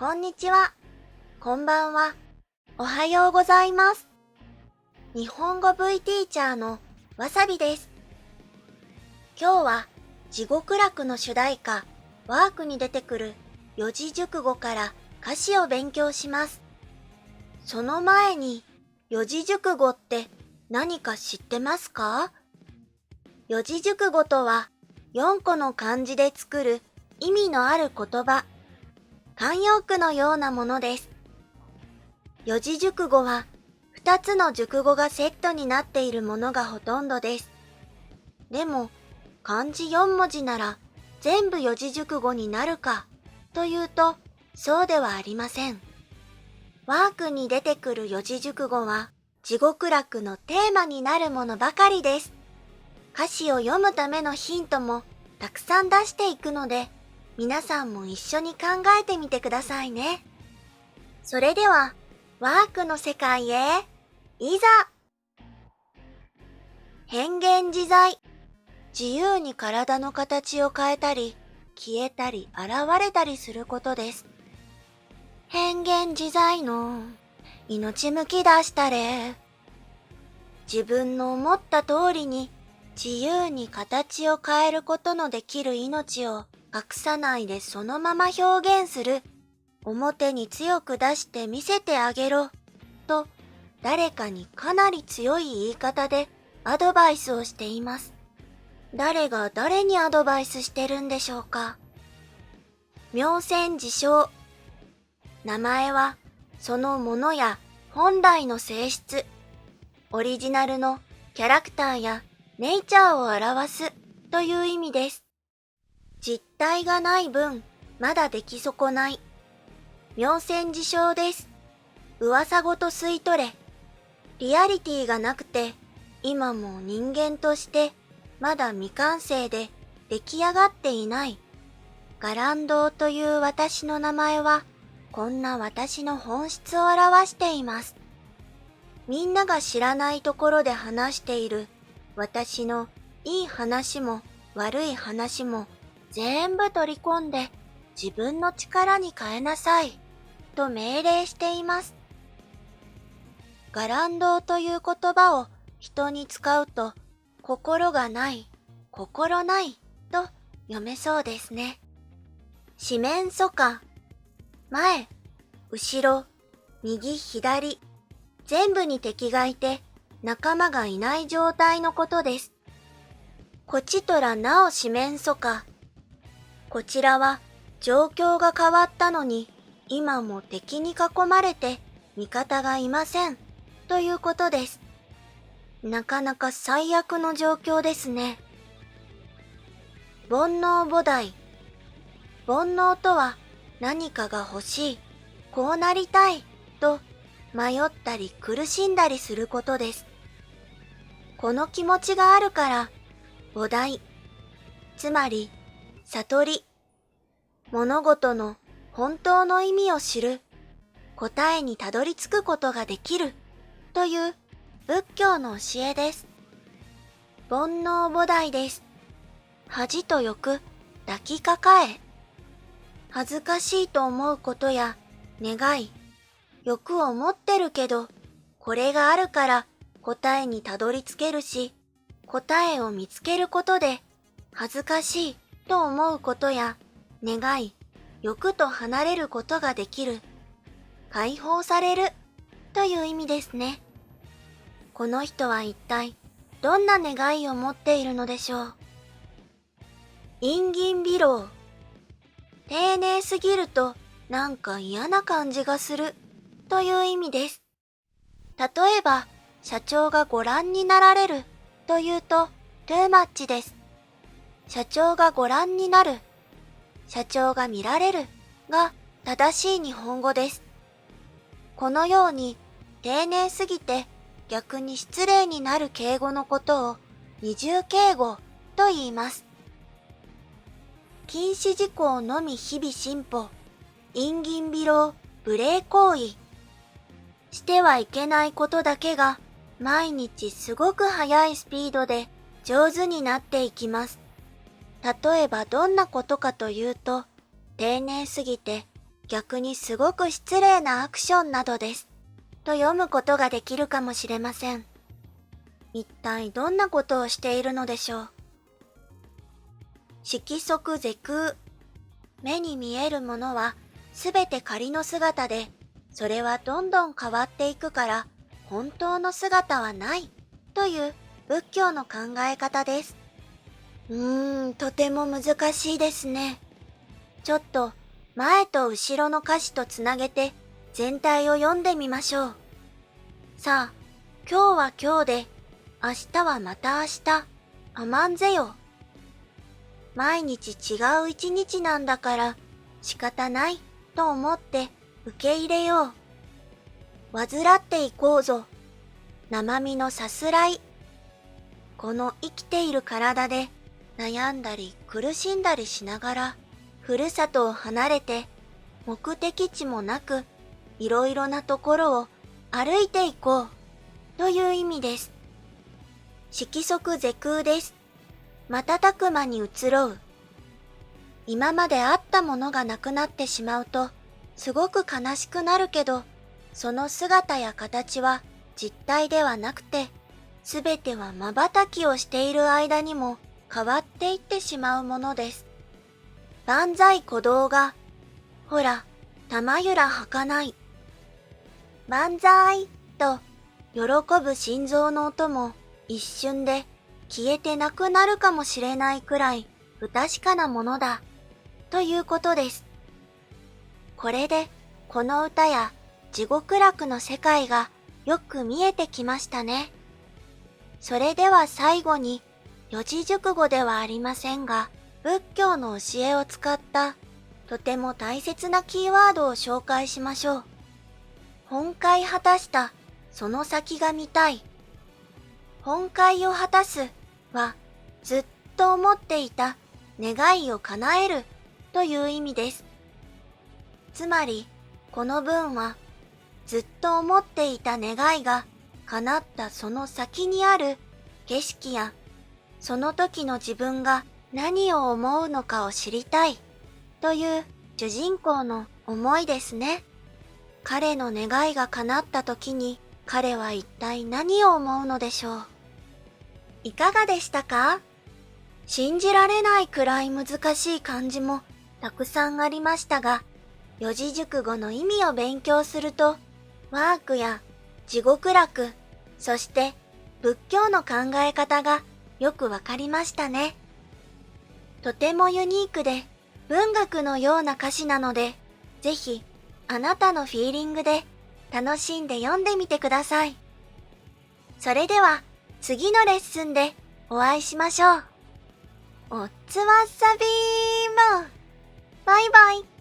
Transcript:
こんにちは、こんばんは、おはようございます。日本語 V ティーチャーのわさびです。今日は地獄楽の主題歌ワークに出てくる四字熟語から歌詞を勉強します。その前に四字熟語って何か知ってますか？四字熟語とは4個の漢字で作る意味のある言葉、慣用句のようなものです。四字熟語は2つの熟語がセットになっているものがほとんどです。でも漢字4文字なら全部四字熟語になるかというとそうではありません。ワークに出てくる四字熟語は地獄楽のテーマになるものばかりです。歌詞を読むためのヒントもたくさん出していくので皆さんも一緒に考えてみてくださいね。それではワークの世界へいざ。変幻自在、自由に体の形を変えたり消えたり現れたりすることです。変幻自在の命むき出したれ。自分の思った通りに自由に形を変えることのできる命を隠さないでそのまま表現する。表に強く出して見せてあげろと誰かにかなり強い言い方でアドバイスをしています。誰が誰にアドバイスしてるんでしょうか。名宣自称。名前はそのものや本来の性質、オリジナルのキャラクターやネイチャーを表すという意味です。実体がない分まだ出来損ない。名宣自称です。噂ごと吸い取れ。リアリティがなくて今も人間としてまだ未完成で出来上がっていない。伽藍堂という私の名前はこんな私の本質を表しています。みんなが知らないところで話している私のいい話も悪い話も全部取り込んで自分の力に変えなさいと命令しています。伽藍堂という言葉を人に使うと心がない、心ないと読めそうですね。四面楚歌、前、後ろ、右、左、全部に敵がいて仲間がいない状態のことです。こちとらなお四面楚歌。こちらは状況が変わったのに今も敵に囲まれて味方がいませんということです。なかなか最悪の状況ですね。煩悩菩提。煩悩とは何かが欲しい、こうなりたいと迷ったり苦しんだりすることです。この気持ちがあるから菩提、つまり悟り、物事の本当の意味を知る、答えにたどり着くことができるという仏教の教えです。煩悩菩提です。恥と欲抱きかかえ。恥ずかしいと思うことや願い、欲を持ってるけど、これがあるから答えにたどり着けるし、答えを見つけることで恥ずかしいと思うことや願い、欲と離れることができる、解放されるという意味ですね。この人は一体どんな願いを持っているのでしょう。陰銀美老。丁寧すぎるとなんか嫌な感じがするという意味です。例えば社長がご覧になられるというと too much です。社長がご覧になる、社長が見られるが正しい日本語です。このように丁寧すぎて逆に失礼になる敬語のことを二重敬語と言います。禁止事項のみ日々進歩、陰銀美老無礼行為。してはいけないことだけが毎日すごく速いスピードで上手になっていきます。例えばどんなことかというと、丁寧すぎて逆にすごく失礼なアクションなどです。と読むことができるかもしれません。一体どんなことをしているのでしょう。色即是空。目に見えるものはすべて仮の姿で、それはどんどん変わっていくから本当の姿はないという仏教の考え方です。とても難しいですね。ちょっと前と後ろの歌詞とつなげて全体を読んでみましょう。さあ、今日は今日で、明日はまた明日、甘んぜよ。毎日違う一日なんだから仕方ないと思って受け入れよう。患っていこうぞ。生身のさすらい。この生きている体で悩んだり苦しんだりしながら、ふるさとを離れて目的地もなくいろいろなところを歩いていこうという意味です。色即是空です。瞬く間に移ろう。今まであったものがなくなってしまうとすごく悲しくなるけど、その姿や形は実体ではなくて、すべては瞬きをしている間にも変わっていってしまうものです。万歳鼓動が、ほら、玉ゆら儚い。万歳と喜ぶ心臓の音も一瞬で消えてなくなるかもしれないくらい不確かなものだということです。これでこの歌や地獄楽の世界がよく見えてきましたね。それでは最後に四字熟語ではありませんが、仏教の教えを使ったとても大切なキーワードを紹介しましょう。本懐果たしたその先が見たい。本懐を果たすはずっと思っていた願いを叶えるという意味です。つまりこの文はずっと思っていた願いが叶ったその先にある景色やその時の自分が何を思うのかを知りたいという主人公の思いですね。彼の願いが叶った時に彼は一体何を思うのでしょう。いかがでしたか？信じられないくらい難しい漢字もたくさんありましたが、四字熟語の意味を勉強すると、ワークや地獄楽、そして仏教の考え方がよくわかりましたね。とてもユニークで文学のような歌詞なので、ぜひあなたのフィーリングで楽しんで読んでみてください。それでは次のレッスンでお会いしましょう。おつわさびーも。バイバイ。